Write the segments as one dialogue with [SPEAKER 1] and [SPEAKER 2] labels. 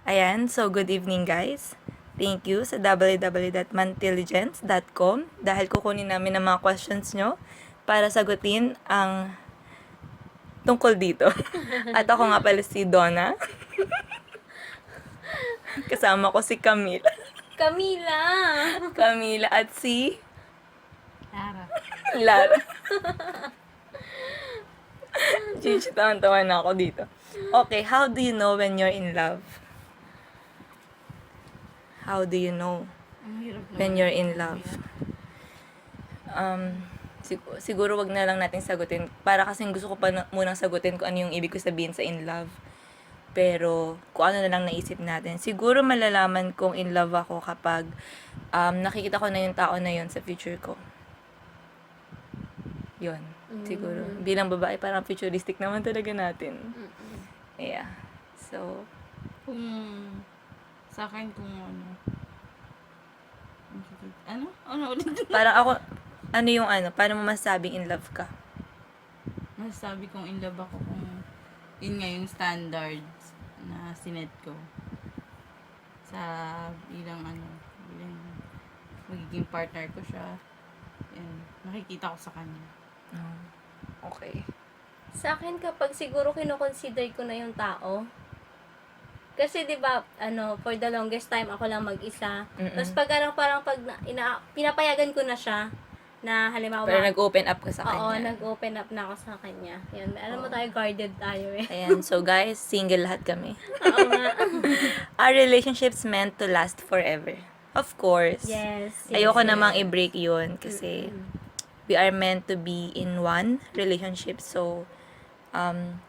[SPEAKER 1] Ayan, so good evening guys. Thank you sa www.mantilligence.com dahil kukunin namin ang mga questions nyo para sagutin ang tungkol dito. At ako nga pala si Donna. Kasama ko si Camila.
[SPEAKER 2] Camila!
[SPEAKER 1] Camila at si
[SPEAKER 2] Lara.
[SPEAKER 1] Lara. Gigi, tawan-tawa na ako dito. Okay, how do you know when you're in love? How do you know
[SPEAKER 2] Ang hirap naman.
[SPEAKER 1] when you're in love? Siguro wag na lang natin sagutin. Para kasing gusto ko pa munang sagutin kung ano yung ibig ko sabihin sa in love. Pero kung ano na lang naisip natin. Siguro malalaman kung in love ako kapag nakikita ko na yung tao na yun sa future ko. Yun. Siguro. Bilang babae, parang futuristic naman talaga natin. Yeah. So,
[SPEAKER 3] Kung sa akin kung ano ulit?
[SPEAKER 1] parang ako, paano mo masabing in love ka?
[SPEAKER 3] Masasabi kong in love ako kung yun nga yung standards na sinet ko sa bilang magiging partner ko siya. Yan, nakikita ko sa kanya.
[SPEAKER 1] Okay.
[SPEAKER 2] Sa akin kapag siguro kinoconsider ko na yung tao. Kasi 'di ba, for the longest time ako lang mag-isa. Tapos parang pinapayagan ko na siya na halimbawa
[SPEAKER 1] Pero nag-open up ka sa
[SPEAKER 2] Oo,
[SPEAKER 1] kanya.
[SPEAKER 2] nag-open up na ako sa kanya. Yan, alam mo tayo, guarded tayo eh.
[SPEAKER 1] Ayan, so guys, single lahat kami.
[SPEAKER 2] Oo nga.
[SPEAKER 1] Are relationships meant to last forever? Of course.
[SPEAKER 2] Yes.
[SPEAKER 1] Ayoko namang i-break yun kasi we are meant to be in one relationship. So,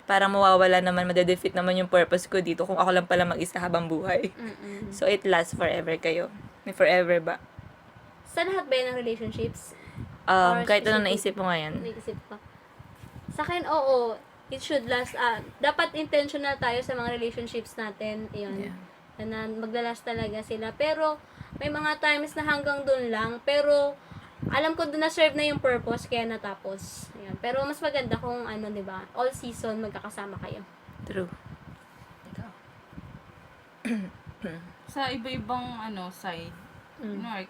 [SPEAKER 1] para mawawala naman, madedefeat naman yung purpose ko dito kung ako lang pala mag-isa habang buhay. So, it lasts forever kayo. May forever ba?
[SPEAKER 2] Sa lahat ba yun ng relationships? Or
[SPEAKER 1] Kahit ano
[SPEAKER 2] specific?
[SPEAKER 1] naisip mo ngayon.
[SPEAKER 2] Naisip ko. Sa akin, oo. It should last. Dapat intentional tayo sa mga relationships natin. Yun.
[SPEAKER 1] Yeah.
[SPEAKER 2] Na maglalast talaga sila. Pero, may mga times na hanggang dun lang. Pero, alam ko dun na serve na yung purpose, kaya natapos. Ayan. Pero, mas maganda kung, di ba, all season magkakasama kayo.
[SPEAKER 1] True. Ikaw.
[SPEAKER 3] Sa iba-ibang side,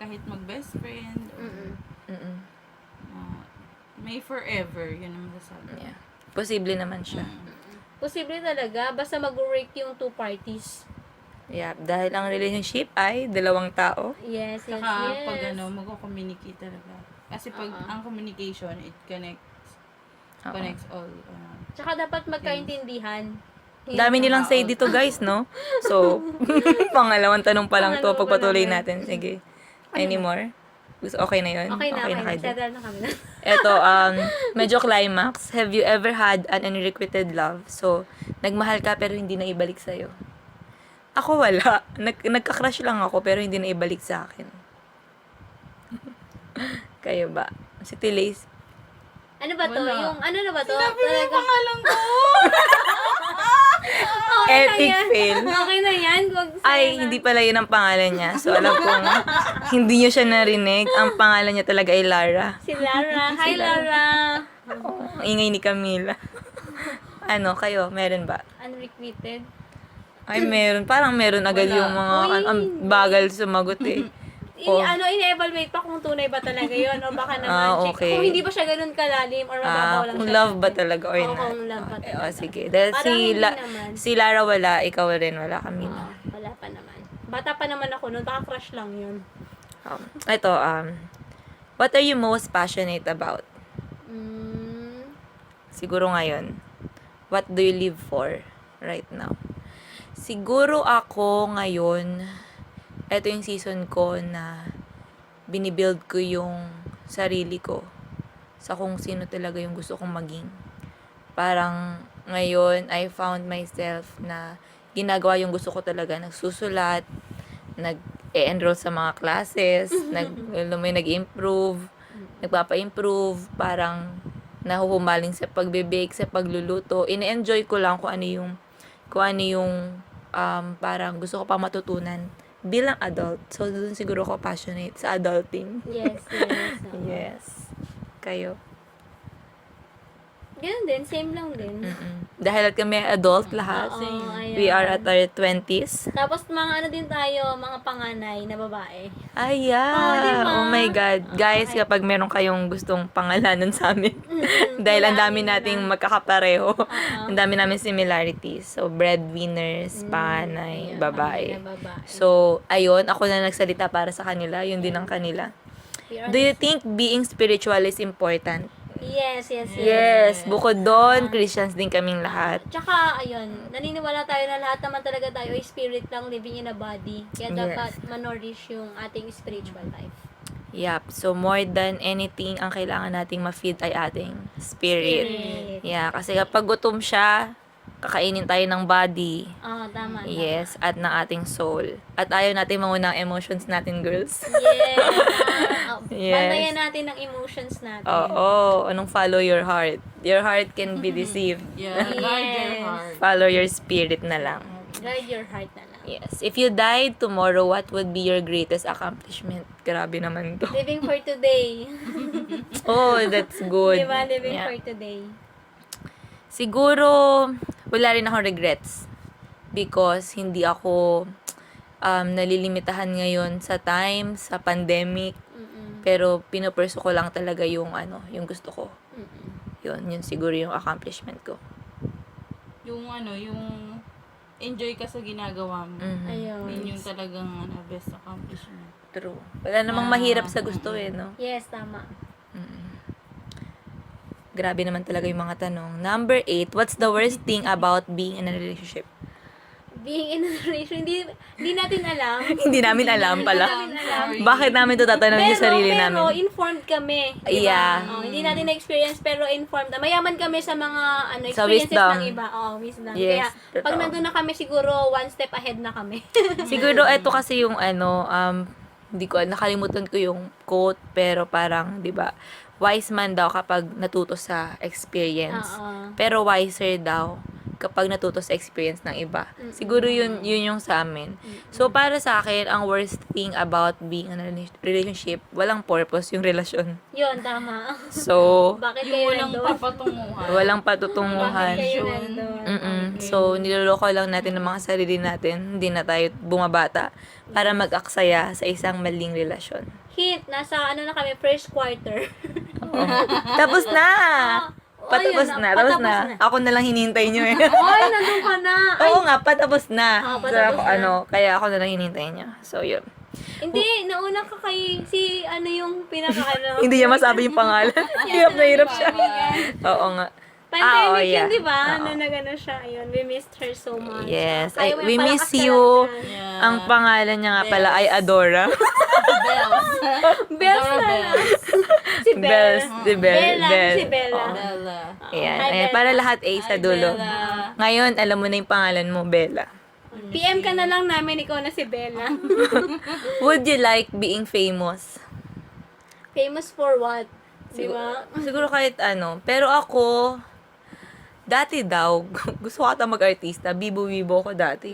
[SPEAKER 3] kahit mag-best friend, or, may forever, yun ang masasabi.
[SPEAKER 1] Yeah. Posible naman siya.
[SPEAKER 2] Posible talaga, basta mag-work yung two parties.
[SPEAKER 1] Yeah, dahil ang relationship ay dalawang tao.
[SPEAKER 2] Yes, yes,
[SPEAKER 3] Saka
[SPEAKER 2] yes.
[SPEAKER 3] pag mag-communicate talaga. Kasi pag ang communication, it connects all.
[SPEAKER 2] Tsaka dapat magkaintindihan.
[SPEAKER 1] Dami nilang say dito guys, no? So, pangalawang tanong pa lang to.
[SPEAKER 2] Pangalawa pa
[SPEAKER 1] Pagpatuloy
[SPEAKER 2] lang
[SPEAKER 1] natin. Sige. Any more? Okay na yun?
[SPEAKER 2] Okay na.
[SPEAKER 1] kayo dun?
[SPEAKER 2] Settle na kami na.
[SPEAKER 1] Eto, medyo climax. Have you ever had an unrequited love? So, nagmahal ka pero hindi na ibalik sa'yo. Ako wala. Nagka-crush lang ako pero hindi na ibalik sa akin. Kayo ba? Si Tilays.
[SPEAKER 2] Ano ba to?
[SPEAKER 3] Wala.
[SPEAKER 2] Yung, ano na ba to?
[SPEAKER 3] Sabi mo yung pangalan ko!
[SPEAKER 2] Okay na
[SPEAKER 1] Epic
[SPEAKER 2] yan.
[SPEAKER 1] fail.
[SPEAKER 2] Okay na yan. Huwag
[SPEAKER 1] Ay,
[SPEAKER 2] sana.
[SPEAKER 1] hindi pala yun ang pangalan niya. So, alam ko nga, hindi niyo siya narinig. Ang pangalan niya talaga ay Lara.
[SPEAKER 2] Si Lara. Hi, Lara.
[SPEAKER 1] Ang ingay ni Camila. Kayo, meron ba?
[SPEAKER 2] Unrequited.
[SPEAKER 1] Ay, meron. Parang meron agad
[SPEAKER 3] Wala.
[SPEAKER 1] yung mga,
[SPEAKER 2] Uy,
[SPEAKER 1] ang bagal sumagot eh. Oh.
[SPEAKER 2] Ini-evaluate pa kung tunay ba talaga yun o baka naman check.
[SPEAKER 1] Okay.
[SPEAKER 2] Kung hindi ba siya ganun kalalim or mababaw lang
[SPEAKER 1] Kung
[SPEAKER 2] siya.
[SPEAKER 1] love ba talaga or
[SPEAKER 2] Oo,
[SPEAKER 1] not?
[SPEAKER 2] kung love ba
[SPEAKER 1] Okay,
[SPEAKER 2] talaga.
[SPEAKER 1] sige. Dahil
[SPEAKER 2] Parang hindi naman.
[SPEAKER 1] si Lara wala, ikaw rin wala, Camila.
[SPEAKER 2] Wala pa naman. Bata pa naman ako nun. Baka crush lang yun.
[SPEAKER 1] Ito, what are you most passionate about? Siguro ngayon, what do you live for right now? Siguro ako ngayon, ito yung season ko na binibuild ko yung sarili ko sa kung sino talaga yung gusto kong maging. Parang ngayon, I found myself na ginagawa yung gusto ko talaga. Nagsusulat, nag-enroll sa mga classes, nag-improve, nagpapa-improve, parang nahuhumaling sa pagbe-bake, sa pagluluto. Ine-enjoy ko lang kung ano yung parang gusto ko pa matutunan bilang adult. So, doon siguro ako passionate sa adulting.
[SPEAKER 2] Yes, yes.
[SPEAKER 1] Yes. Kayo.
[SPEAKER 2] Ganun din, same lang din.
[SPEAKER 1] Dahil at kami adult lahat.
[SPEAKER 2] Oo, ayan.
[SPEAKER 1] We are at our 20s.
[SPEAKER 2] Tapos mga ano din tayo, mga panganay na babae.
[SPEAKER 1] Ay, yeah.
[SPEAKER 2] diba?
[SPEAKER 1] Oh my God. Guys,
[SPEAKER 2] okay.
[SPEAKER 1] kapag meron kayong gustong pangalanan sa amin, dahil ang dami nating magkakapareho, ang dami namin similarities. So, breadwinners, panay,
[SPEAKER 2] Ayan,
[SPEAKER 1] babae.
[SPEAKER 2] panganay na babae.
[SPEAKER 1] So, ayun, ako na nagsalita para sa kanila. Yun din ang kanila.
[SPEAKER 2] We are-
[SPEAKER 1] Do you think being spiritual is important?
[SPEAKER 2] Yes.
[SPEAKER 1] Yes. Bukod doon, Christians din kaming lahat.
[SPEAKER 2] Tsaka, ayun, naniniwala tayo na lahat naman talaga tayo ay spirit lang living in a body. Kaya
[SPEAKER 1] Yes.
[SPEAKER 2] dapat manorish yung ating spiritual life.
[SPEAKER 1] Yep. So, more than anything, ang kailangan nating ma-feed ay ating spirit. Yeah. Kasi kapag gutom siya, kakainin tayo ng body.
[SPEAKER 2] Oo, tama.
[SPEAKER 1] Yes. At ng ating soul. At ayaw natin manguna ang emotions natin, girls.
[SPEAKER 2] Yes.
[SPEAKER 1] Yes.
[SPEAKER 2] Bantayan natin ang emotions natin.
[SPEAKER 1] Oo. Anong follow your heart? Your heart can be deceived.
[SPEAKER 3] Yeah, guard your
[SPEAKER 2] Yes.
[SPEAKER 3] heart.
[SPEAKER 1] Follow your spirit na lang.
[SPEAKER 2] Guide your heart na lang.
[SPEAKER 1] Yes. If you died tomorrow, what would be your greatest accomplishment? Grabe naman to.
[SPEAKER 2] Living for today.
[SPEAKER 1] Oh, that's good.
[SPEAKER 2] Diba? Living
[SPEAKER 1] Yeah.
[SPEAKER 2] for today.
[SPEAKER 1] Siguro, wala rin akong regrets. Because hindi ako nalilimitahan ngayon sa time, sa pandemic. Pero pinupursu ko lang talaga yung yung gusto ko. Yun siguro yung accomplishment ko.
[SPEAKER 3] Yung yung enjoy ka sa ginagawa mo.
[SPEAKER 2] Ayun.
[SPEAKER 3] Yun yung talagang best accomplishment.
[SPEAKER 1] True. Wala namang mahirap sa gusto no?
[SPEAKER 2] Yes, tama.
[SPEAKER 1] Grabe naman talaga yung mga tanong. Number 8, what's the worst thing about being in a relationship?
[SPEAKER 2] Being in a relationship, hindi natin alam.
[SPEAKER 1] Hindi namin alam pala.
[SPEAKER 3] Sorry.
[SPEAKER 1] Bakit namin to tatanungin yung sarili
[SPEAKER 2] pero
[SPEAKER 1] namin?
[SPEAKER 2] informed kami. Diba?
[SPEAKER 1] Yeah.
[SPEAKER 2] Hindi natin na-experience, pero informed. Mayaman kami sa mga
[SPEAKER 1] Sa
[SPEAKER 2] experiences
[SPEAKER 1] wisdom.
[SPEAKER 2] ng iba. Wisdom.
[SPEAKER 1] Yes,
[SPEAKER 2] Kaya, pag
[SPEAKER 1] totoo.
[SPEAKER 2] nandun na kami, siguro one step ahead na kami.
[SPEAKER 1] Siguro ito kasi yung hindi ko, nakalimutan ko yung quote, pero parang, di ba, wise man daw kapag natuto sa experience.
[SPEAKER 2] Oo.
[SPEAKER 1] Pero wiser daw kapag natuto sa experience ng iba. Siguro yun yung sa amin. So, para sa akin, ang worst thing about being in a relationship, walang purpose yung relasyon.
[SPEAKER 2] Yun, tama.
[SPEAKER 1] So,
[SPEAKER 2] Bakit
[SPEAKER 3] Yung
[SPEAKER 2] kayo
[SPEAKER 3] walang
[SPEAKER 2] nandun?
[SPEAKER 3] papatunguhan.
[SPEAKER 1] walang
[SPEAKER 2] Bakit
[SPEAKER 1] patutunguhan.
[SPEAKER 2] kayo nandun?
[SPEAKER 1] So, niloloko lang natin ng mga sarili natin. Hindi na tayo bumabata para mag-aksaya sa isang maling relasyon.
[SPEAKER 2] Hint, nasa na kami, first quarter.
[SPEAKER 1] Oo. Tapos na! Patapos
[SPEAKER 2] ayun,
[SPEAKER 1] na, tapos
[SPEAKER 2] patapos
[SPEAKER 1] na.
[SPEAKER 2] na.
[SPEAKER 1] Ako na lang hinintay nyo eh.
[SPEAKER 2] Ay, nandun ka na. Ay,
[SPEAKER 1] Oo nga, patapos na.
[SPEAKER 2] patapos
[SPEAKER 1] So,
[SPEAKER 2] na.
[SPEAKER 1] kaya ako na lang hinintay nyo. So, yun.
[SPEAKER 2] hindi, nauna ka kay, si, yung pinaka,
[SPEAKER 1] Hindi niya masabi yung pangalan. Hirap na hirap siya. Oo nga.
[SPEAKER 2] Pandemic
[SPEAKER 1] yeah.
[SPEAKER 2] yun, di ba?
[SPEAKER 1] Oo.
[SPEAKER 2] Na nagano siya. Ayun, we missed her so much.
[SPEAKER 1] Yes.
[SPEAKER 2] Kaya mo
[SPEAKER 1] We
[SPEAKER 2] yung
[SPEAKER 1] miss
[SPEAKER 2] palakas
[SPEAKER 1] you.
[SPEAKER 2] na lang.
[SPEAKER 3] Yeah.
[SPEAKER 1] Ang pangalan niya nga pala ay Adora.
[SPEAKER 3] Bells.
[SPEAKER 2] Bells na lang. Si
[SPEAKER 1] Bells. Si
[SPEAKER 2] Bella.
[SPEAKER 1] Bell.
[SPEAKER 2] Si Bella.
[SPEAKER 1] Oo.
[SPEAKER 3] Bella.
[SPEAKER 1] Ayan.
[SPEAKER 2] Hi,
[SPEAKER 1] Ayan.
[SPEAKER 2] Bella.
[SPEAKER 1] Para lahat A sa
[SPEAKER 3] Hi,
[SPEAKER 1] dulo.
[SPEAKER 3] Bella.
[SPEAKER 1] Ngayon, alam mo na yung pangalan mo, Bella.
[SPEAKER 2] PM ka na lang namin, ikaw na si Bella.
[SPEAKER 1] Would you like being famous?
[SPEAKER 2] Famous for what? Di ba?
[SPEAKER 1] Siguro kahit Pero ako, dati daw, gusto ko ata mag-artista. Bibo-bibo ko dati.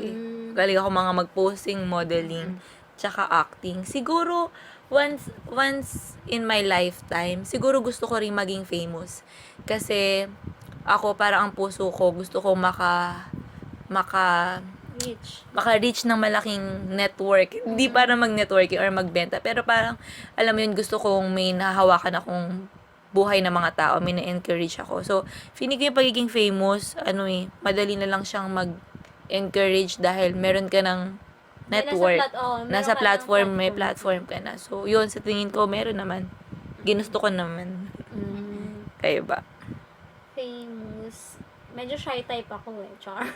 [SPEAKER 1] Galing ako mga mag-posing, modeling, tsaka acting. Siguro, once in my lifetime, siguro gusto ko rin maging famous. Kasi, ako, parang ang puso ko, gusto ko
[SPEAKER 2] Rich.
[SPEAKER 1] maka-reach ng malaking network. Hindi para mag-networking or magbenta. Pero parang, alam mo yun, gusto kong may nahahawakan akong buhay ng mga tao. May na-encourage ako. So, feeling ko yung pagiging famous, madali na lang siyang mag-encourage dahil meron ka ng network. Nasa platform, may platform ka na. So, yun, sa tingin ko, meron naman. Ginusto ko naman. Kayo ba?
[SPEAKER 2] Famous. Medyo shy type ako Char.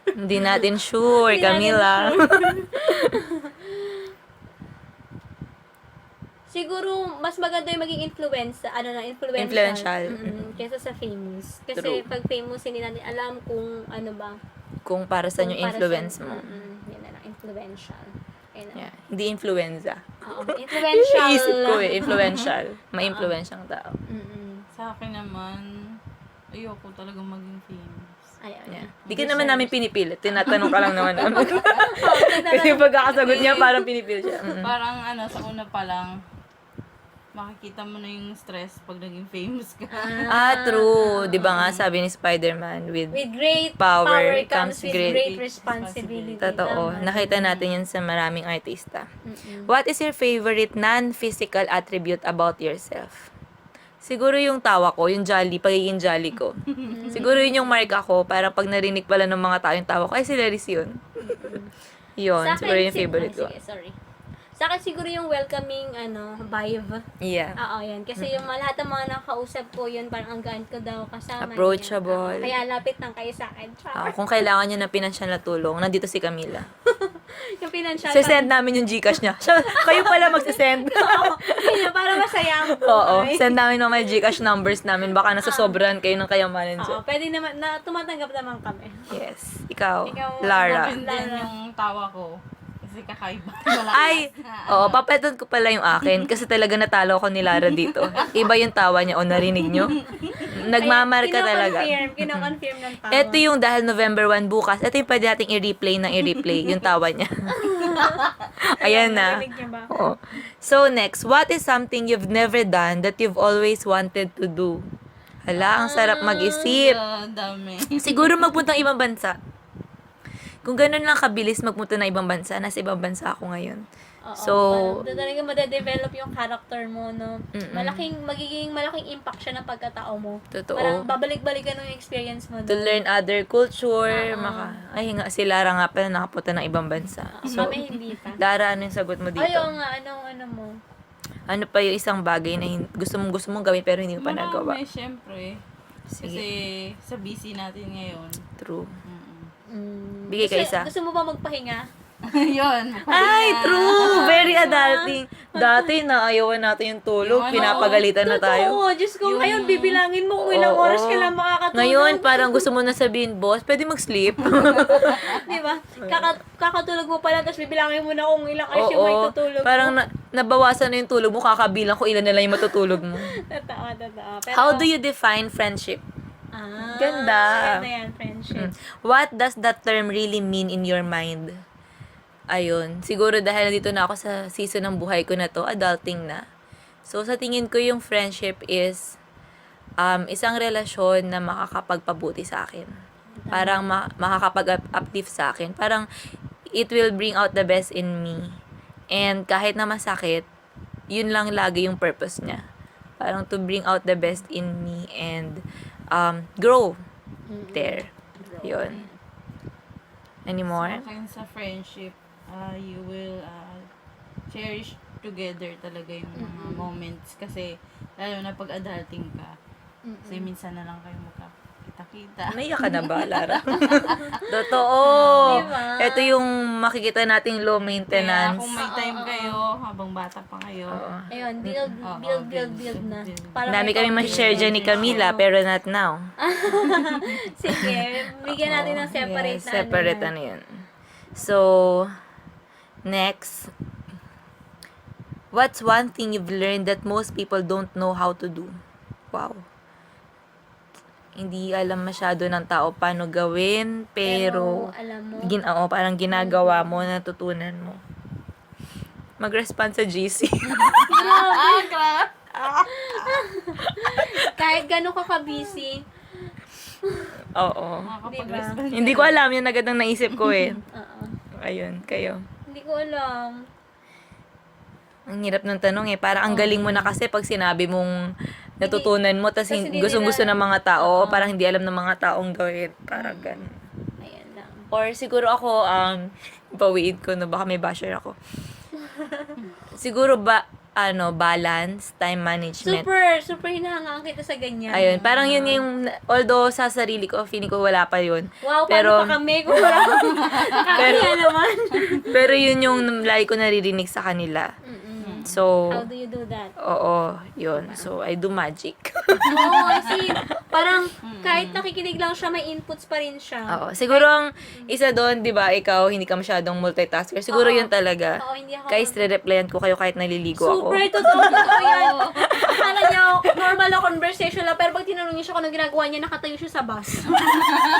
[SPEAKER 1] Hindi natin sure,
[SPEAKER 2] Hindi natin
[SPEAKER 1] Camila.
[SPEAKER 2] Siguro, mas maganda yung maging influential.
[SPEAKER 1] Influential.
[SPEAKER 2] Kesa sa famous. Kasi
[SPEAKER 1] True.
[SPEAKER 2] pag famous, hindi natin alam kung ano ba.
[SPEAKER 1] Kung para sa yung
[SPEAKER 2] kung para
[SPEAKER 1] influence
[SPEAKER 2] sa-
[SPEAKER 1] mo.
[SPEAKER 2] Yun na lang, influential. Ayun na.
[SPEAKER 1] Yeah. Hindi influenza.
[SPEAKER 2] Oo, influential.
[SPEAKER 1] Isip ko influential. May-influensyang tao.
[SPEAKER 3] Sa akin naman, ayoko talaga maging famous.
[SPEAKER 2] Ayun.
[SPEAKER 1] Yeah. Di ka naman namin pinipilit. Tinatanong ka lang naman namin. Kasi yung pagkakasagot niya, parang pinipilit siya.
[SPEAKER 3] Parang sa una pa lang, makikita mo na yung stress pag naging famous ka.
[SPEAKER 1] True. Di ba nga, sabi ni Spider-Man, with
[SPEAKER 2] With great
[SPEAKER 1] Power
[SPEAKER 2] power,
[SPEAKER 1] comes
[SPEAKER 2] comes with
[SPEAKER 1] great
[SPEAKER 2] great responsibility.
[SPEAKER 1] totoo.
[SPEAKER 2] Tama.
[SPEAKER 1] Nakita natin yun sa maraming artista.
[SPEAKER 2] Mm-mm.
[SPEAKER 1] What is your favorite non-physical attribute about yourself? Siguro yung tawa ko, yung jolly, pagiging jolly ko. Siguro yun yung marka ko, para pag narinig pala ng mga tao yung tawa ko, ay si Laris yun. Yun,
[SPEAKER 2] Sa
[SPEAKER 1] siguro
[SPEAKER 2] akin,
[SPEAKER 1] yung favorite ko.
[SPEAKER 2] Sige, sorry. Sa akin siguro yung welcoming, vibe.
[SPEAKER 1] Yeah.
[SPEAKER 2] Oo, yan. Kasi yung lahat ng mga nakausap ko, yun parang ang gaan ko daw kasama.
[SPEAKER 1] Approachable.
[SPEAKER 2] Yan. Kaya lapit lang kayo sa akin.
[SPEAKER 1] Kung kailangan nyo ng pinansyal na tulong, nandito si Camila.
[SPEAKER 2] Yung financial.
[SPEAKER 1] Send namin yung Gcash niya. Kayo pala magsisend.
[SPEAKER 2] Oo, yun, para masaya ang
[SPEAKER 1] Oo,
[SPEAKER 2] buhay.
[SPEAKER 1] send namin ng mga Gcash numbers namin. Baka nasosobrahan kayo ng kayamanan
[SPEAKER 2] Oo,
[SPEAKER 1] dyan.
[SPEAKER 2] pwede naman, na tumatanggap naman kami.
[SPEAKER 1] Yes. Ikaw,
[SPEAKER 2] Ikaw,
[SPEAKER 1] Lara.
[SPEAKER 3] Open din yung tawa ko. Kasi kakaiba. Wala.
[SPEAKER 1] Ay, papetan ko pala yung akin kasi talaga natalo ako ni Lara dito. Iba yung tawa niya. O, narinig nyo? Nagmamarka talaga.
[SPEAKER 2] Kino-confirm ng tawa.
[SPEAKER 1] Ito yung dahil November 1 bukas. Ito yung pwede nating i-replay ng i-replay. Yung tawa niya. Ayan na.
[SPEAKER 2] Narinig niyo ba?
[SPEAKER 1] Oo. So, next. What is something you've never done that you've always wanted to do? Hala, ang sarap mag-isip.
[SPEAKER 3] Dami.
[SPEAKER 1] Siguro magpuntang ibang bansa. Kung ganun lang kabilis magpunta na ibang bansa, nasa ibang bansa ako ngayon.
[SPEAKER 2] Oo,
[SPEAKER 1] So,
[SPEAKER 2] parang doon talaga madedevelop yung character mo, no?
[SPEAKER 1] Mm-mm.
[SPEAKER 2] Magiging malaking impact siya ng pagkatao mo.
[SPEAKER 1] Totoo.
[SPEAKER 2] Parang babalik-balikan yung experience mo
[SPEAKER 1] to
[SPEAKER 2] doon.
[SPEAKER 1] learn other culture,
[SPEAKER 2] Oo.
[SPEAKER 1] ay nga, si Lara nga pala nakapunta ng ibang bansa. So,
[SPEAKER 2] Kami hindi pa.
[SPEAKER 1] Lara, ano yung sagot mo dito?
[SPEAKER 2] Ay, oo nga, ano mo?
[SPEAKER 1] Ano pa yung isang bagay na gusto mong gawin pero hindi mo pa nagawa?
[SPEAKER 3] Marami, syempre.
[SPEAKER 1] Sige.
[SPEAKER 3] Kasi sa busy natin ngayon.
[SPEAKER 1] True.
[SPEAKER 3] Mm-mm.
[SPEAKER 1] Bigay ka isa.
[SPEAKER 2] Gusto mo ba magpahinga?
[SPEAKER 3] Yun.
[SPEAKER 1] Ay, true! Very adulting. Dati, naayawan natin yung tulog.
[SPEAKER 3] Yung ano,
[SPEAKER 1] Pinapagalitan na tayo.
[SPEAKER 2] Oo, Diyos ko,
[SPEAKER 3] Yung-
[SPEAKER 2] ngayon bibilangin mo kung ilang
[SPEAKER 1] Oo.
[SPEAKER 2] oras ka lang makakatulog.
[SPEAKER 1] Ngayon, parang gusto mo na sabihin, boss, pwede mag-sleep.
[SPEAKER 2] Di ba? Kakatulog mo pa lang, tapos bibilangin mo na kung ilang hours yung may tutulog
[SPEAKER 1] Parang
[SPEAKER 2] mo.
[SPEAKER 1] nabawasan na yung tulog mo, kakabilang ko ilan na lang yung matutulog mo.
[SPEAKER 2] Totoo. Pero,
[SPEAKER 1] How do you define friendship? Ganda.
[SPEAKER 2] Ganda yan, friendship.
[SPEAKER 1] What does that term really mean in your mind? Ayun. Siguro dahil nandito na ako sa season ng buhay ko na to, adulting na. So, sa tingin ko yung friendship is isang relasyon na makakapagpabuti sa akin. Parang makakapag-uplift sa akin. Parang it will bring out the best in me. And kahit na masakit, yun lang lagi yung purpose niya. Parang to bring out the best in me and grow there. Yun. Any more?
[SPEAKER 3] Sa akin sa friendship, you will cherish together talaga yung mga moments. Kasi, lalo na pag adulting ka, kasi minsan na lang kayo magkakita-kita.
[SPEAKER 1] Naiyak ka na ba, Lara? Totoo.
[SPEAKER 2] Diba?
[SPEAKER 1] Ito yung makikita nating low
[SPEAKER 3] Kaya
[SPEAKER 1] maintenance.
[SPEAKER 3] kung may time kayo, habang bata pa kayo,
[SPEAKER 1] Oo.
[SPEAKER 2] Ayun, build na. Para
[SPEAKER 1] Dami
[SPEAKER 2] may
[SPEAKER 1] kami ma-share dyan ni Camila, pero not now.
[SPEAKER 2] Sige, bigyan natin ng separate
[SPEAKER 1] Yes,
[SPEAKER 2] na
[SPEAKER 1] separate
[SPEAKER 2] yan.
[SPEAKER 1] ano yun. So, next. What's one thing you've learned that most people don't know how to do? Wow. Hindi alam masyado ng tao paano gawin, pero
[SPEAKER 2] alam mo,
[SPEAKER 1] parang ginagawa mo, natutunan mo. Mag-respond sa GC.
[SPEAKER 2] kahit gano'n ka ka-busy,
[SPEAKER 1] Oo.
[SPEAKER 3] makakapag-respond.
[SPEAKER 1] Hindi ko alam, yun agad ang naisip ko eh.
[SPEAKER 2] oo.
[SPEAKER 1] Ayun, kayo.
[SPEAKER 2] Hindi ko alam.
[SPEAKER 1] Ang hirap ng tanong eh. Parang ang galing mo na kasi pag sinabi mong natutunan mo, tas
[SPEAKER 2] Kasi hindi
[SPEAKER 1] gustong-gusto
[SPEAKER 2] nila-
[SPEAKER 1] ng mga tao, parang hindi alam ng mga taong gawin. Parang ganun.
[SPEAKER 2] Ayan lang.
[SPEAKER 1] Or siguro ako, bawiin ko na baka may basher ako. Siguro balance, time management.
[SPEAKER 2] Super hinahangaan kita sa ganyan.
[SPEAKER 1] Ayun, parang yun yung, although sa sarili ko, feeling ko wala pa yun.
[SPEAKER 2] Wow,
[SPEAKER 1] Pero-
[SPEAKER 2] paano pa kami kung wala kaya naman.
[SPEAKER 1] Pero yun yung lagi ko naririnig sa kanila. So,
[SPEAKER 2] How do you do that?
[SPEAKER 1] oo, yun. So, I do magic.
[SPEAKER 2] Oo, kasi parang kahit nakikinig lang siya, may inputs pa rin siya.
[SPEAKER 1] Oo. Siguro ang isa doon, di ba, ikaw, hindi ka masyadong multitasker. Siguro
[SPEAKER 2] Oo.
[SPEAKER 1] yun talaga.
[SPEAKER 2] Oo, hindi ako.
[SPEAKER 1] Guys, re-replyan ko kayo kahit naliligo ako.
[SPEAKER 2] Super totoo yan. Akala niya, normal na conversation lang. Pero pag tinanong niya siya kung ano ginagawa niya, nakatayo siya sa bus.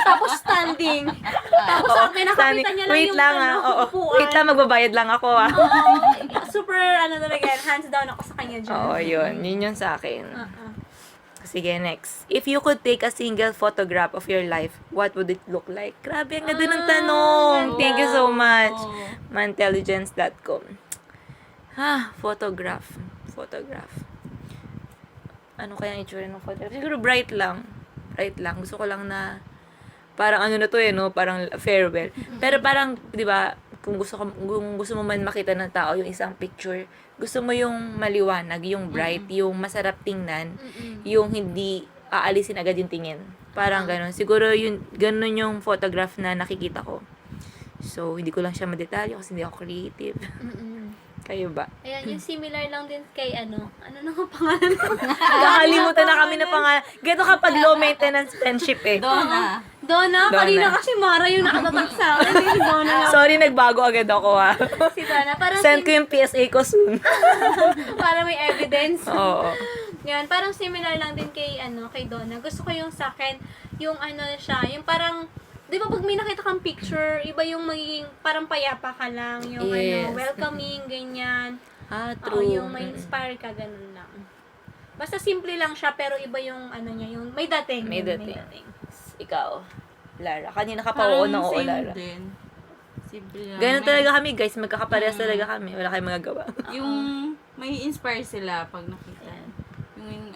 [SPEAKER 2] Tapos standing. Tapos ang kinakapitan niya lang
[SPEAKER 1] Wait
[SPEAKER 2] yung
[SPEAKER 1] lang
[SPEAKER 2] ano,
[SPEAKER 1] Oo.
[SPEAKER 2] upuan.
[SPEAKER 1] Wait lang, magbabayad lang ako
[SPEAKER 2] Oo, super, talaga, hands down ako sa kanya dyan.
[SPEAKER 1] Oo, yun. Yun yung sa akin.
[SPEAKER 2] Uh-uh.
[SPEAKER 1] Sige, next. If you could take a single photograph of your life, what would it look like? Grabe, ang ganda ng tanong.
[SPEAKER 2] ganda.
[SPEAKER 1] Thank you so much.
[SPEAKER 3] Oh.
[SPEAKER 1] Mantelligence.com. Photograph. Ano kaya ang itsura ng photograph? Siguro bright lang. Gusto ko lang na parang ano na to no? Parang farewell. Pero parang, di ba, kung gusto mo man makita ng tao yung isang picture, gusto mo yung maliwanag, yung bright, yung masarap tingnan, yung hindi aalisin agad yung tingin. Parang ganun. Siguro ganun yung photograph na nakikita ko. So, hindi ko lang siya madetalyo kasi hindi ako creative. Kayo ba?
[SPEAKER 2] Ayan, yung similar lang din kay ano na ang pangalan ko?
[SPEAKER 1] Nakalimutan na kami na pangalan. Ganito kapag low maintenance friendship eh.
[SPEAKER 3] Donna.
[SPEAKER 2] Donna, kanina kasi Mara yung nakatatak sa akin. Si Donna lang.
[SPEAKER 1] Sorry, nagbago agad ako ha.
[SPEAKER 2] Si Donna. Parang
[SPEAKER 1] Send ko yung PSA ko soon.
[SPEAKER 2] para may evidence.
[SPEAKER 1] Oo.
[SPEAKER 2] Yan, parang similar lang din kay Donna. Gusto ko yung sa akin, yung siya, yung parang, di ba pag may nakita kang picture, iba yung magiging parang payapa ka lang, yung
[SPEAKER 1] Yes.
[SPEAKER 2] welcoming, ganyan.
[SPEAKER 1] True.
[SPEAKER 2] Oo, yung may inspire ka, ganun lang. Basta simple lang siya, pero iba yung niya, yung may dating.
[SPEAKER 1] May
[SPEAKER 2] yun,
[SPEAKER 1] dating. Ikaw, Lara. Kanina ka pa oo ng oo,
[SPEAKER 3] same
[SPEAKER 1] Lara.
[SPEAKER 3] din. Simple lang.
[SPEAKER 1] Ganun talaga kami, guys. Magkakaparehas talaga kami. Wala kayong magagawa.
[SPEAKER 3] Yung may inspire sila pag nakita. Yung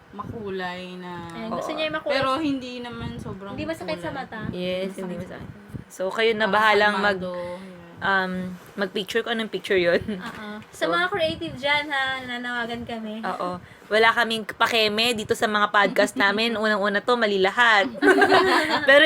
[SPEAKER 3] makulay na.
[SPEAKER 2] Ayan, gusto niya yung makulay.
[SPEAKER 3] Pero hindi naman sobrang
[SPEAKER 2] Hindi masakit sa
[SPEAKER 3] kulay.
[SPEAKER 2] mata.
[SPEAKER 1] Yes, hindi masakit. So, kayo na bahalang
[SPEAKER 3] Kalmado, yun.
[SPEAKER 1] mag-picture ko anong picture yun.
[SPEAKER 2] Sa mga creative dyan, nananawagan kami.
[SPEAKER 1] Oo. Wala kaming pakeme dito sa mga podcast namin. Unang-una to, mali lahat. Pero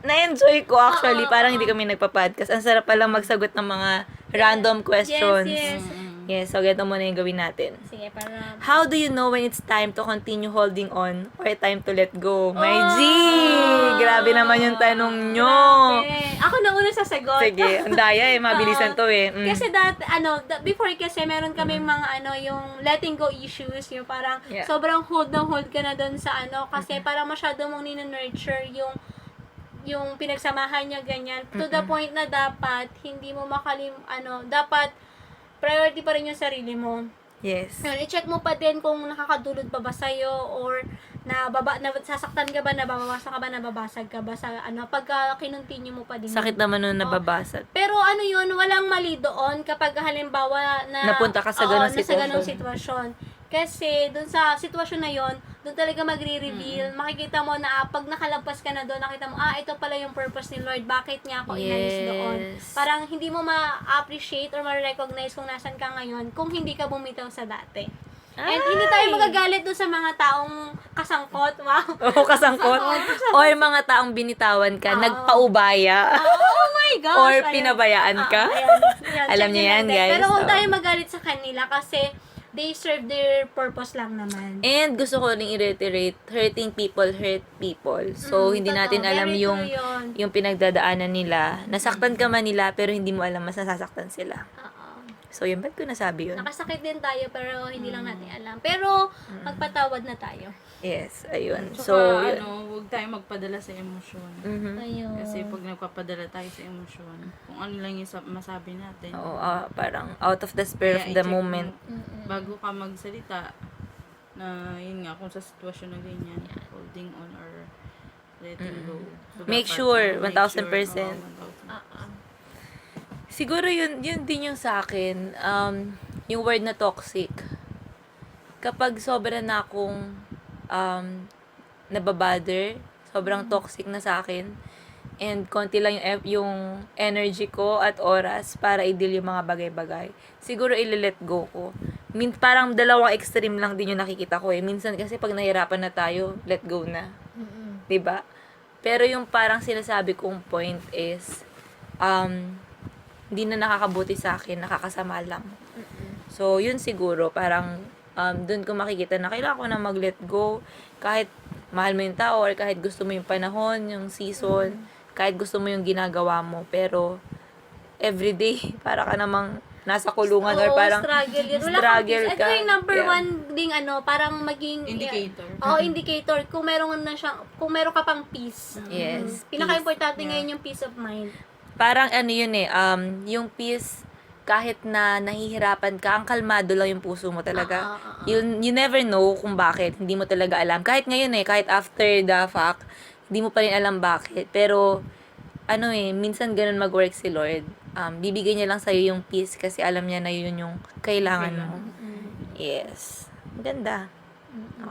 [SPEAKER 1] na-enjoy ko actually. Parang hindi kami nagpa-podcast. Ang sarap palang magsagot ng mga random questions.
[SPEAKER 2] Yes.
[SPEAKER 1] Yes, so ganito muna yung gawin natin.
[SPEAKER 2] Sige, para...
[SPEAKER 1] How do you know when it's time to continue holding on or time to let go? My G! Grabe naman yung tanong nyo.
[SPEAKER 2] Grabe. Ako na una sasagot.
[SPEAKER 1] Sige, ang daya mabilisan to eh.
[SPEAKER 2] Kasi before kasi meron kami mga yung letting go issues, yung parang
[SPEAKER 1] Yeah.
[SPEAKER 2] sobrang hold ka na doon sa kasi parang masyado mong nurture yung pinagsamahan niya ganyan to the point na dapat hindi mo dapat priority pa rin yung sarili mo.
[SPEAKER 1] Yes.
[SPEAKER 2] Yun, i-check mo pa din kung nakakadulot pa ba sa'yo or sasaktan ka ba, nababasa ka ba, nababasag ka ba sa pagka kinontinue mo pa din.
[SPEAKER 1] Sakit naman nun nababasag.
[SPEAKER 2] Pero yun, walang mali doon kapag halimbawa na
[SPEAKER 1] Napunta ka sa ganong
[SPEAKER 2] nasa ganong
[SPEAKER 1] sitwasyon.
[SPEAKER 2] sitwasyon. Kasi doon sa sitwasyon na yon, doon talaga magre-reveal. Makikita mo na pag nakalagpas ka na doon, nakita mo, ito pala yung purpose ni Lord. Bakit niya ako inalis doon?
[SPEAKER 1] Yes.
[SPEAKER 2] Parang hindi mo ma-appreciate or ma-recognize kung nasan ka ngayon kung hindi ka bumitaw sa dati. And hindi tayo magagalit doon sa mga taong kasangkot. Wow.
[SPEAKER 1] Oo, kasangkot. Or mga taong binitawan ka, nagpaubaya.
[SPEAKER 2] Oh my gosh.
[SPEAKER 1] Or
[SPEAKER 2] Ayan.
[SPEAKER 1] pinabayaan ka.
[SPEAKER 2] Ayan,
[SPEAKER 1] Alam
[SPEAKER 2] check
[SPEAKER 1] niyo
[SPEAKER 2] nyo
[SPEAKER 1] yan,
[SPEAKER 2] lang din.
[SPEAKER 1] guys.
[SPEAKER 2] Pero huwag
[SPEAKER 1] So,
[SPEAKER 2] tayo magalit sa kanila kasi they serve their purpose lang naman.
[SPEAKER 1] and gusto ko ring i-reiterate, hurting people hurt people. So, hindi
[SPEAKER 2] totoo.
[SPEAKER 1] natin alam
[SPEAKER 2] Very
[SPEAKER 1] yung
[SPEAKER 2] true yun.
[SPEAKER 1] yung pinagdadaanan nila. Nasaktan ka man nila, pero hindi mo alam mas nasasaktan sila.
[SPEAKER 2] Oo.
[SPEAKER 1] So, yun, ba't ko nasabi yun?
[SPEAKER 2] Nakasakit din tayo pero hindi lang natin alam. Pero magpatawad na tayo.
[SPEAKER 1] Yes, ayun.
[SPEAKER 3] Tsaka,
[SPEAKER 1] So, yun.
[SPEAKER 3] huwag tayong magpadala sa emosyon.
[SPEAKER 1] Mhm.
[SPEAKER 2] Ayun.
[SPEAKER 3] Kasi pag nagpapadala tayo sa emosyon, kung ano lang yung masabi natin.
[SPEAKER 1] Oo, parang out of the spur of
[SPEAKER 3] Kaya
[SPEAKER 1] the
[SPEAKER 3] i-check
[SPEAKER 1] moment.
[SPEAKER 3] mo bago ka magsalita na yun nga, kung sa sitwasyon na ganyan, holding on or letting go. So,
[SPEAKER 1] Make
[SPEAKER 3] dapat,
[SPEAKER 1] sure,
[SPEAKER 3] make
[SPEAKER 1] 1000%.
[SPEAKER 3] 1000%.
[SPEAKER 1] Siguro yun din yung sa akin, yung word na toxic. Kapag sobra na akong nababother, sobrang toxic na sa akin, and konti lang yung energy ko at oras para i-deal yung mga bagay-bagay, siguro i-let go ko. Parang dalawang extreme lang din yung nakikita ko eh. Minsan kasi pag nahirapan na tayo, let go na. 'Di ba? Pero yung parang sinasabi kong point is, hindi na nakakabuti sa akin, nakakasama lang. So, yun siguro, parang, dun ko makikita na kailangan ko na mag-let go, kahit mahal mo yung tao, or kahit gusto mo yung panahon, yung season, kahit gusto mo yung ginagawa mo, pero, everyday, para ka namang nasa kulungan, or parang,
[SPEAKER 2] struggle yun. Wala
[SPEAKER 1] struggle
[SPEAKER 2] kang peace.
[SPEAKER 1] ka.
[SPEAKER 2] Ito yung number
[SPEAKER 1] Yeah.
[SPEAKER 2] one ding
[SPEAKER 3] Indicator.
[SPEAKER 2] parang indicator. Kung meron ka pang peace.
[SPEAKER 1] Yes.
[SPEAKER 2] Pinaka-importante ngayon yung peace of mind.
[SPEAKER 1] Parang yun yung peace, kahit na nahihirapan ka, ang kalmado lang yung puso mo talaga.
[SPEAKER 2] Oo.
[SPEAKER 1] You never know kung bakit. Hindi mo talaga alam. Kahit ngayon kahit after the fact, hindi mo pa rin alam bakit. Pero, minsan ganun mag-work si Lord. Bibigay niya lang sa'yo yung peace kasi alam niya na yun yung kailangan mo. Yes. Ganda.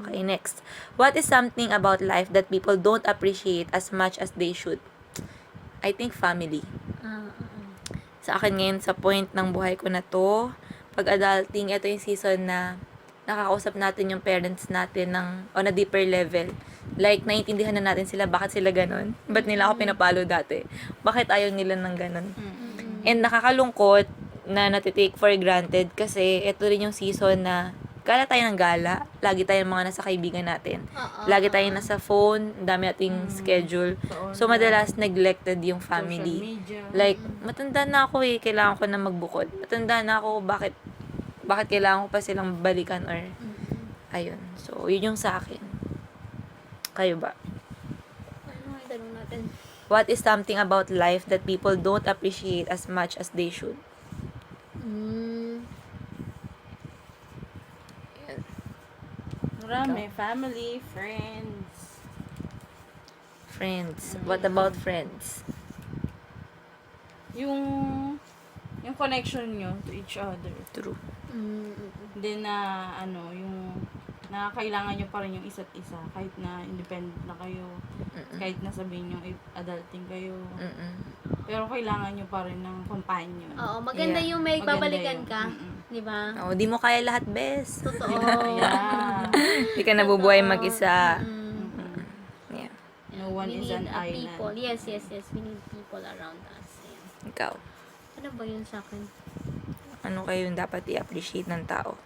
[SPEAKER 1] Okay, next. What is something about life that people don't appreciate as much as they should? I think family. Sa akin ngayon, sa point ng buhay ko na to, pag adulting, ito yung season na nakakausap natin yung parents natin on a deeper level. Like, naiintindihan na natin sila, bakit sila ganun? Ba't nila ako pinapalo dati? Bakit ayaw nila ng ganun? And nakakalungkot na natitake for granted kasi ito rin yung season na gala tayo ng gala. Lagi tayong mga nasa kaibigan natin. Lagi tayong nasa phone, dami nating schedule. So, madalas neglected yung family.
[SPEAKER 3] Social media.
[SPEAKER 1] Like, matanda na ako kailangan ko na magbukod. Matanda na ako, bakit kailangan ko pa silang balikan or, ayun. So, yun yung sa akin. Kayo ba?
[SPEAKER 2] Ano yung tanong natin?
[SPEAKER 1] What is something about life that people don't appreciate as much as they should?
[SPEAKER 3] Marami. Family, friends.
[SPEAKER 1] Friends. What about friends?
[SPEAKER 3] Yung connection nyo to each other.
[SPEAKER 1] True.
[SPEAKER 3] Then na yung na kailangan nyo pa rin yung isa't isa kahit na independent na kayo, kahit na sabihin nyo adulting kayo. Pero kailangan nyo pa rin ng companion.
[SPEAKER 2] Oo, maganda
[SPEAKER 1] Yeah.
[SPEAKER 2] yung may
[SPEAKER 3] Maganda
[SPEAKER 2] babalikan
[SPEAKER 3] yun.
[SPEAKER 2] ka. Di ba?
[SPEAKER 1] Oh, di mo kaya lahat, bes.
[SPEAKER 2] Totoo.
[SPEAKER 3] Yeah.
[SPEAKER 1] Di ka nabubuhay mag-isa.
[SPEAKER 2] Mm.
[SPEAKER 1] Yeah.
[SPEAKER 3] No one
[SPEAKER 2] We
[SPEAKER 3] is
[SPEAKER 2] need
[SPEAKER 3] an island.
[SPEAKER 2] people. Yes. We need people around us. Ayan.
[SPEAKER 1] Ikaw.
[SPEAKER 2] Ano ba yun sa akin?
[SPEAKER 1] Ano kayo yung dapat i-appreciate ng tao?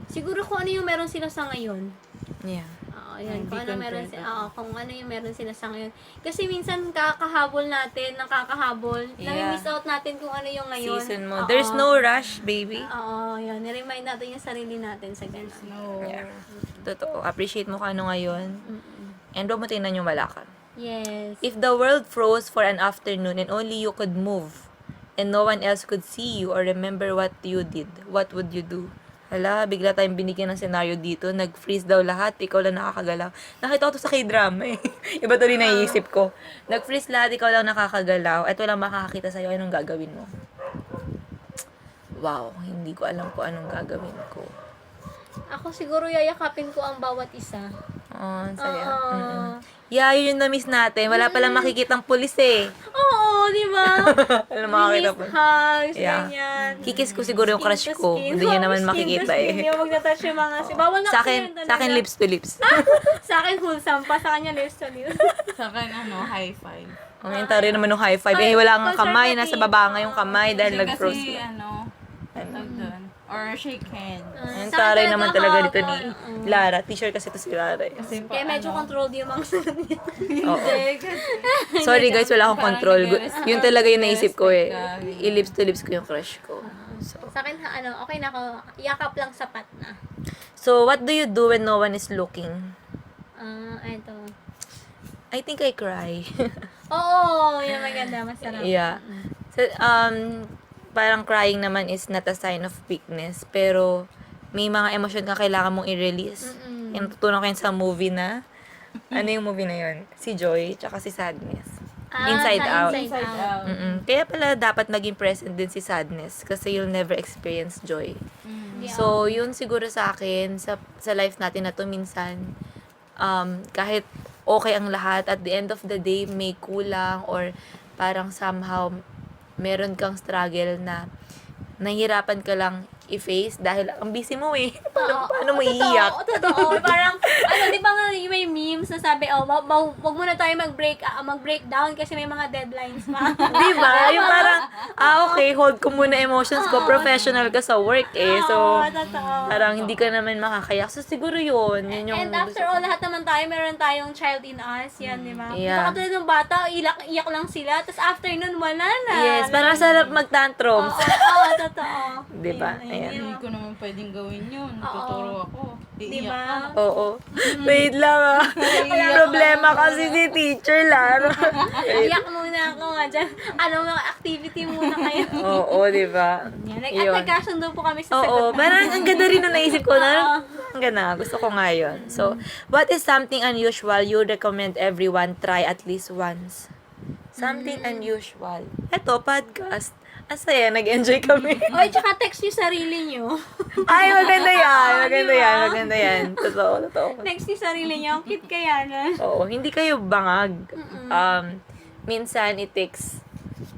[SPEAKER 2] Siguro kung ano yung meron sila sa ngayon.
[SPEAKER 1] Yeah.
[SPEAKER 2] Oo, yan.
[SPEAKER 3] Be
[SPEAKER 2] Kung ano meron
[SPEAKER 3] content.
[SPEAKER 2] sila, kung ano yung meron sila sa ngayon. Kasi minsan nakakahabol natin, nakakahabol.
[SPEAKER 1] Yeah.
[SPEAKER 2] Nami-miss out natin kung ano yung ngayon.
[SPEAKER 1] Season mo.
[SPEAKER 2] Oo.
[SPEAKER 1] There's no rush, baby.
[SPEAKER 2] Oo, yun. Niremind natin yung sarili natin sa ganun.
[SPEAKER 3] No.
[SPEAKER 1] Yeah. Totoo. Appreciate mo kung ano ngayon. And huwag mo tingnan yung wala ka.
[SPEAKER 2] Yes.
[SPEAKER 1] If the world froze for an afternoon and only you could move, and no one else could see you or remember what you did, what would you do? Hala, bigla tayong binigyan ng senaryo dito. Nag-freeze daw lahat, ikaw lang nakakagalaw. Nakita ko to sa K-drama eh. Iba to rin naiisip ko. Nag-freeze lahat, ikaw lang nakakagalaw, at walang makakakita sa'yo, anong gagawin mo? Wow, hindi ko alam kung anong gagawin ko.
[SPEAKER 2] Ako siguro yayakapin ko ang bawat isa.
[SPEAKER 1] Oh, ang saya.
[SPEAKER 2] Oo.
[SPEAKER 1] Yeah, yun yung na-miss natin. Wala palang makikitang pulis eh.
[SPEAKER 2] Oo, di ba?
[SPEAKER 1] Wala makakita
[SPEAKER 2] Miss
[SPEAKER 1] pulis.
[SPEAKER 2] hugs,
[SPEAKER 1] Yeah.
[SPEAKER 2] ganyan.
[SPEAKER 1] Kikis ko siguro yung
[SPEAKER 2] Skin
[SPEAKER 1] crush
[SPEAKER 2] to
[SPEAKER 1] ko.
[SPEAKER 2] skin.
[SPEAKER 1] Hindi niya
[SPEAKER 2] Oo,
[SPEAKER 1] naman
[SPEAKER 2] skin to
[SPEAKER 1] makikita
[SPEAKER 2] skin.
[SPEAKER 1] eh.
[SPEAKER 2] Hindi mo magtatouch yung mga bawal na
[SPEAKER 1] Sa
[SPEAKER 2] kasi
[SPEAKER 1] akin,
[SPEAKER 2] yun talaga.
[SPEAKER 1] sa akin lips to lips.
[SPEAKER 2] Sa akin wholesome pa, sa kanya lips to lips.
[SPEAKER 3] Sa akin, high five.
[SPEAKER 1] Ang yung tari naman ng high five. Eh, wala nga kamay. Nasa baba nga yung kamay dahil
[SPEAKER 3] Kasi
[SPEAKER 1] nag-froze.
[SPEAKER 3] tawag doon. Or shake hand.
[SPEAKER 1] Ang
[SPEAKER 2] Sa akin
[SPEAKER 1] taray naman talaga dito ni Lara. T-shirt kasi ito si Lara eh.
[SPEAKER 3] Kasi
[SPEAKER 2] Kaya medyo controlled yung mga sunod niya.
[SPEAKER 1] Oo.
[SPEAKER 3] Hindi, kasi
[SPEAKER 1] Sorry guys, wala akong
[SPEAKER 3] Parang
[SPEAKER 1] control.
[SPEAKER 3] nagre-respect-
[SPEAKER 1] Yun talaga yung naisip ko eh.
[SPEAKER 3] nagre-respect ka.
[SPEAKER 1] I-lips to lips ko yung crush ko. So,
[SPEAKER 2] Sa akin, okay na ako. Yakap lang sapat na.
[SPEAKER 1] so, what do you do when no one is looking?
[SPEAKER 2] Ito.
[SPEAKER 1] I think I cry.
[SPEAKER 2] Oo, yung maganda. Masarap.
[SPEAKER 1] Yeah. So, parang crying naman is not a sign of weakness, pero may mga emosyon ka kailangan mong i-release. Yung tutunan ko yun sa movie na, ano yung movie na yun? Si Joy, tsaka si Sadness. Inside
[SPEAKER 2] sa
[SPEAKER 1] Out.
[SPEAKER 2] Inside Out.
[SPEAKER 1] Kaya pala dapat maging present din si Sadness kasi you'll never experience joy.
[SPEAKER 2] Yeah.
[SPEAKER 1] So, yun siguro sa akin, sa life natin na to minsan, kahit okay ang lahat, at the end of the day, may kulang or parang somehow meron kang struggle na nahihirapan ka lang i-face dahil ang busy mo eh. Paano mo iiyak?
[SPEAKER 2] Totoo. Parang, di ba nga may memes na sabi, wag muna tayo mag-breakdown kasi may mga deadlines pa.
[SPEAKER 1] Diba? Yung parang, okay, hold ko muna emotions ko. Professional ka sa work eh. So,
[SPEAKER 2] Totoo.
[SPEAKER 1] parang hindi ka naman makakayak. So, siguro yun. Yun yung
[SPEAKER 2] And after all, lahat naman tayo, meron tayong child in us. Yan, di ba?
[SPEAKER 1] Yeah.
[SPEAKER 2] Baka tulad ng bata, iyak lang sila. Tapos after nun, wala na.
[SPEAKER 1] Yes, parang sarap mag-tantrums.
[SPEAKER 2] Oo, totoo.
[SPEAKER 1] Diba?
[SPEAKER 2] Ayun,
[SPEAKER 1] Ayan.
[SPEAKER 3] hindi ko naman pwedeng gawin yun. Tuturo ako.
[SPEAKER 2] Di
[SPEAKER 3] Iiyak
[SPEAKER 2] ba?
[SPEAKER 3] ako.
[SPEAKER 1] Oo. Wait lang Problema kasi si teacher, Lara.
[SPEAKER 2] Iyak muna ako nga dyan. Ano mga activity muna kayo.
[SPEAKER 1] Oo, di ba?
[SPEAKER 2] Yan,
[SPEAKER 1] Yun.
[SPEAKER 2] nagkasundo po kami sa
[SPEAKER 1] Oo,
[SPEAKER 2] sagot
[SPEAKER 1] parang ang ganda rin nung naisip ko na.
[SPEAKER 2] Oo.
[SPEAKER 1] Ang ganda, gusto ko nga yun. So, what is something unusual you recommend everyone try at least once? Something unusual. Ito, podcast. Ang saya, nag-enjoy kami.
[SPEAKER 2] Oy, tsaka text yung sarili nyo.
[SPEAKER 1] Ay, maganda yan. Maganda
[SPEAKER 2] Di ba?
[SPEAKER 1] yan. Maganda yan. Totoo.
[SPEAKER 2] Text yung sarili nyo. Cute kaya na.
[SPEAKER 1] Oo, hindi kayo bangag. Minsan, it takes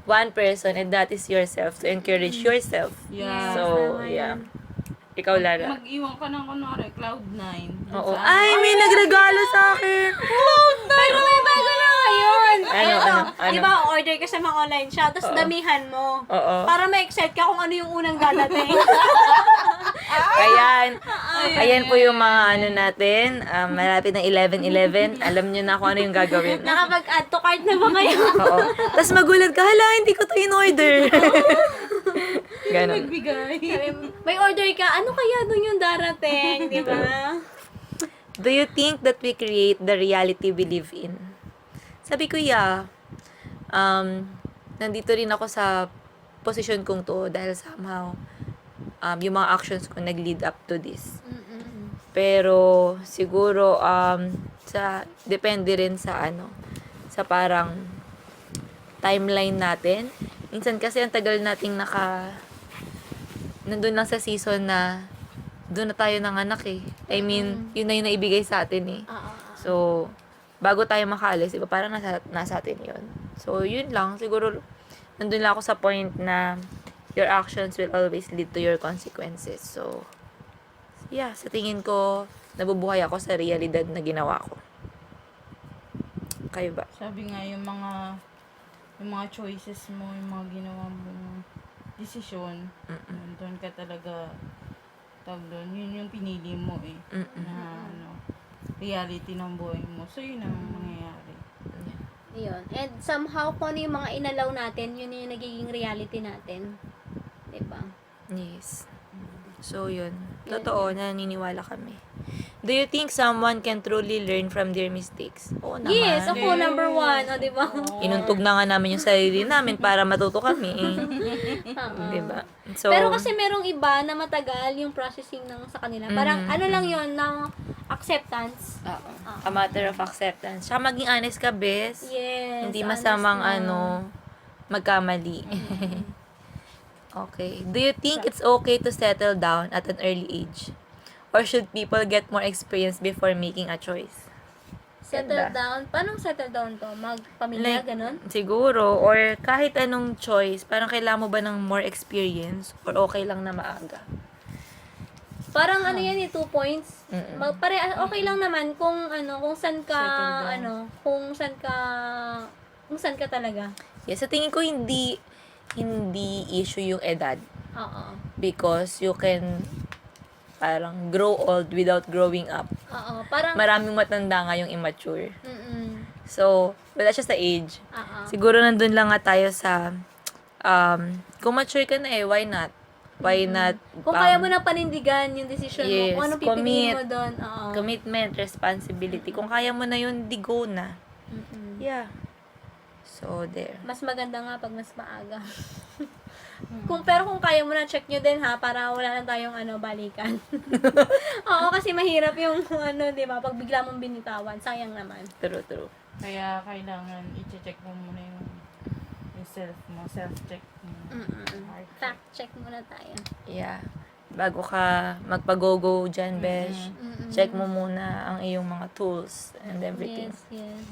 [SPEAKER 1] one person and that is yourself to encourage yourself.
[SPEAKER 3] Yeah.
[SPEAKER 1] So,
[SPEAKER 2] tama
[SPEAKER 1] yeah.
[SPEAKER 2] yan.
[SPEAKER 1] Ikaw, Lara.
[SPEAKER 3] Mag-iwan ka ng kunwari, Cloud9. Dun
[SPEAKER 1] Oo.
[SPEAKER 3] sa-
[SPEAKER 1] Ay, may nagregalo sa akin.
[SPEAKER 2] Pero may bago na ngayon.
[SPEAKER 1] Ano?
[SPEAKER 2] Di ba, order ka sa mga online shop, tapos damihan mo.
[SPEAKER 1] Oo.
[SPEAKER 2] Para ma-excite ka kung ano yung unang dadating.
[SPEAKER 1] Ayan po yung mga ano natin. Malapit ng 11:11. Alam nyo na kung ano yung gagawin.
[SPEAKER 2] Nakapag-add to cart na ba kayo?
[SPEAKER 1] Oo. Tapos magulat ka, hala, hindi ko to in-order. Ganon.
[SPEAKER 3] Nagbigay.
[SPEAKER 2] Sabi, may order ka, ano kaya dun yung darating, di ba?
[SPEAKER 1] Do you think that we create the reality we live in? Sabi ko, yeah. Nandito rin ako sa position kong to dahil somehow yung mga actions ko nag-lead up to this. Pero siguro depende rin sa sa parang timeline natin. Minsan kasi ang tagal nating nandun lang sa season na doon na tayo nanganak eh. I mean, yun na yung naibigay sa atin eh. So, bago tayo makaalis, iba parang nasa atin yun. So, yun lang. Siguro, nandun lang ako sa point na your actions will always lead to your consequences. So, yeah, sa tingin ko, nabubuhay ako sa realidad na ginawa ko. Kayo ba?
[SPEAKER 3] Sabi nga, yung mga choices mo, yung mga ginawa mong desisyon, doon ka talaga, doon, yun yung pinili mo eh. Na reality ng buhay mo. So, yun ang mangyayari.
[SPEAKER 2] Yun. And somehow, kung ano yung mga inalaw natin, yun yung nagiging reality natin. Diba?
[SPEAKER 1] Yes. So, yun. Totoo, naniniwala kami. Do you think someone can truly learn from their mistakes? Oo naman.
[SPEAKER 2] Yes, ako number 1. O, diba?
[SPEAKER 1] Inuntog na nga namin yung sarili namin para matuto kami. Diba? So,
[SPEAKER 2] Pero kasi merong iba na matagal yung processing ng sa kanila. Parang ano lang yun, ng acceptance.
[SPEAKER 1] a matter of acceptance. Tsaka maging honest ka, bes.
[SPEAKER 2] Yes.
[SPEAKER 1] Hindi
[SPEAKER 2] honest
[SPEAKER 1] masamang
[SPEAKER 2] na.
[SPEAKER 1] magkamali. Okay. Do you think it's okay to settle down at an early age? Or should people get more experience before making a choice?
[SPEAKER 2] Settle
[SPEAKER 1] Ganda.
[SPEAKER 2] down. Paano settle down to? Magpamilya,
[SPEAKER 1] Like,
[SPEAKER 2] ganun?
[SPEAKER 1] siguro, or kahit anong choice, parang kailangan mo ba ng more experience or okay lang na maaga?
[SPEAKER 2] Parang ano yan 2 points.
[SPEAKER 1] Mm-mm.
[SPEAKER 2] Okay lang naman kung kung saan ka,
[SPEAKER 3] Settle down.
[SPEAKER 2] kung saan ka talaga.
[SPEAKER 1] Yes, sa tingin ko hindi issue yung edad
[SPEAKER 2] Oo.
[SPEAKER 1] because you can parang grow old without growing up.
[SPEAKER 2] Oo. Parang,
[SPEAKER 1] Maraming matanda nga yung immature.
[SPEAKER 2] mm-mm.
[SPEAKER 1] So, wala siya sa age.
[SPEAKER 2] Oo.
[SPEAKER 1] Siguro nandun lang nga tayo sa kung mature ka na why not? Why not
[SPEAKER 2] Kung kaya mo na panindigan yung decision
[SPEAKER 1] yes,
[SPEAKER 2] mo, kung anong pipiliin
[SPEAKER 1] commit.
[SPEAKER 2] mo doon. Oo.
[SPEAKER 1] commitment, responsibility. Kung kaya mo na yun, di go na.
[SPEAKER 2] Mm-mm.
[SPEAKER 1] Yeah. So, there.
[SPEAKER 2] Mas maganda nga pag mas maaga. Pero kung kaya mo na, check nyo din ha, para wala lang tayong balikan. Oo, kasi mahirap yung di ba, pag bigla mong binitawan, sayang naman.
[SPEAKER 1] True.
[SPEAKER 3] Kaya kailangan i-check mo muna yung self mo, self-check mo. Heart check.
[SPEAKER 2] Fact check muna tayo.
[SPEAKER 1] Yeah. Bago ka magpa-go-go dyan, besh,
[SPEAKER 2] Mm-mm.
[SPEAKER 1] check mo muna ang iyong mga tools and everything.
[SPEAKER 2] Yes.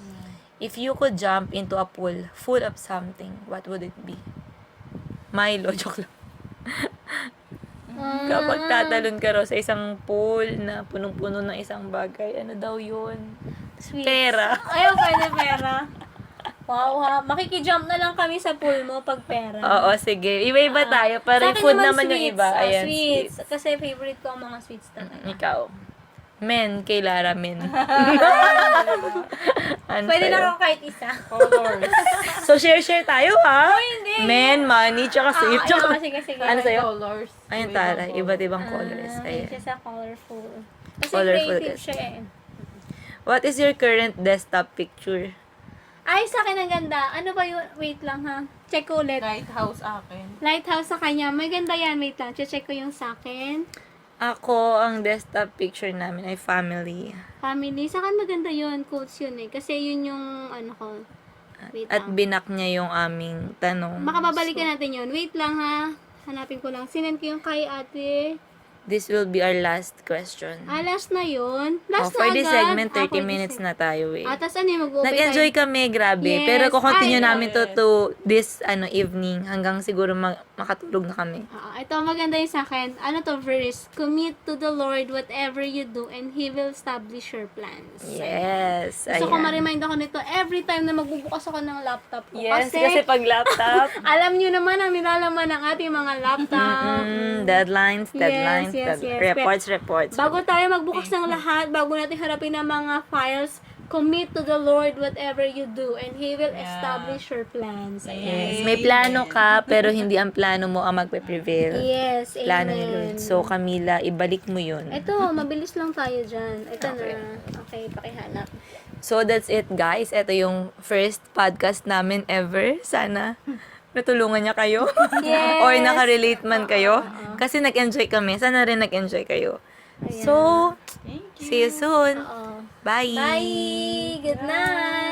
[SPEAKER 1] If you could jump into a pool full of something, what would it be? Milo, joke lang. Kapag tatalon ka raw sa isang pool na punong-puno ng isang bagay, ano daw yun?
[SPEAKER 2] Sweet.
[SPEAKER 1] Pera.
[SPEAKER 2] Ayaw, pwede pera. Wow ha, makikijump na lang kami sa pool mo pag pera.
[SPEAKER 1] Oo, sige. Iba-iba tayo. Para
[SPEAKER 2] Sa
[SPEAKER 1] yung
[SPEAKER 2] akin
[SPEAKER 1] food naman yung
[SPEAKER 2] sweets.
[SPEAKER 1] iba.
[SPEAKER 2] Ah,
[SPEAKER 1] Ayan,
[SPEAKER 2] sweets. Kasi favorite ko ang mga sweets talaga.
[SPEAKER 1] Ikaw. Men, kay Lara, men. Ano
[SPEAKER 2] Pwede
[SPEAKER 1] sa'yo?
[SPEAKER 2] na ako kahit isa.
[SPEAKER 3] Colors.
[SPEAKER 1] So, share tayo, ha?
[SPEAKER 2] hindi.
[SPEAKER 1] Men, money, tsaka sweet.
[SPEAKER 2] Ayun, sige.
[SPEAKER 1] Ano sa'yo?
[SPEAKER 3] Colors.
[SPEAKER 1] Ayun, Tara. Iba't ibang colors.
[SPEAKER 2] Ayun
[SPEAKER 1] Ayan.
[SPEAKER 2] siya sa colorful. Kasi
[SPEAKER 1] Colorful
[SPEAKER 2] creative
[SPEAKER 1] kasi.
[SPEAKER 2] siya eh.
[SPEAKER 1] What is your current desktop picture?
[SPEAKER 2] Ay, sa akin ang ganda. Ano ba yun? Wait lang ha. check ko ulit.
[SPEAKER 3] Lighthouse akin.
[SPEAKER 2] Lighthouse sa kanya. Maganda yan. Wait lang. Check ko yung sa akin.
[SPEAKER 1] Ako, ang desktop picture namin ay family.
[SPEAKER 2] Family. Sa akin maganda yun. Quotes yun eh. Kasi yun yung ano ko. Wait
[SPEAKER 1] At
[SPEAKER 2] lang.
[SPEAKER 1] binak niya yung aming tanong.
[SPEAKER 2] Baka babalikan natin yun. Wait lang ha. Hanapin ko lang. Sinend ko yung kay ate.
[SPEAKER 1] This will be our last question.
[SPEAKER 2] Last na yun.
[SPEAKER 1] Oh,
[SPEAKER 2] Last
[SPEAKER 1] for
[SPEAKER 2] na
[SPEAKER 1] this
[SPEAKER 2] agad.
[SPEAKER 1] segment, 30
[SPEAKER 2] for this
[SPEAKER 1] minutes
[SPEAKER 2] segment.
[SPEAKER 1] na tayo eh.
[SPEAKER 2] Tapos ano yung mag-open
[SPEAKER 1] Nag-enjoy
[SPEAKER 2] tayo?
[SPEAKER 1] kami, grabe.
[SPEAKER 2] Yes.
[SPEAKER 1] Pero kukontinue
[SPEAKER 2] Ay,
[SPEAKER 1] namin to this evening hanggang siguro makatulog na kami.
[SPEAKER 2] Ito, maganda yung sa akin. Ano to verse? Commit to the Lord whatever you do and He will establish your plans.
[SPEAKER 1] Yes.
[SPEAKER 2] Gusto ko
[SPEAKER 1] ayan.
[SPEAKER 2] ma-remind ako nito every time na magbubukas ako ng laptop ko.
[SPEAKER 1] Yes, kasi pag laptop,
[SPEAKER 2] alam nyo naman ang nilalaman ng ating mga laptop.
[SPEAKER 1] deadlines,
[SPEAKER 2] Yes.
[SPEAKER 1] reports.
[SPEAKER 2] Bago tayo magbukas ng lahat, bago natin harapin ang mga files, commit to the Lord whatever you do and He will establish your plans.
[SPEAKER 1] Yes, may plano ka, pero hindi ang plano mo ang magpe-prevail.
[SPEAKER 2] Yes,
[SPEAKER 1] Plano ni
[SPEAKER 2] amen.
[SPEAKER 1] Lord. So, Camila, ibalik mo yun.
[SPEAKER 2] Ito, mabilis lang tayo dyan. Ito
[SPEAKER 1] Okay.
[SPEAKER 2] na. Okay, pakihanap.
[SPEAKER 1] So, that's it, guys. Ito yung first podcast namin ever. Sana natulungan niya kayo.
[SPEAKER 2] Yes.
[SPEAKER 1] Or nakarelate man kayo. Kasi nag-enjoy kami. Sana rin nag-enjoy kayo. So,
[SPEAKER 3] Thank you.
[SPEAKER 1] see you soon.
[SPEAKER 2] Oo.
[SPEAKER 1] Bye!
[SPEAKER 2] Bye! Good night!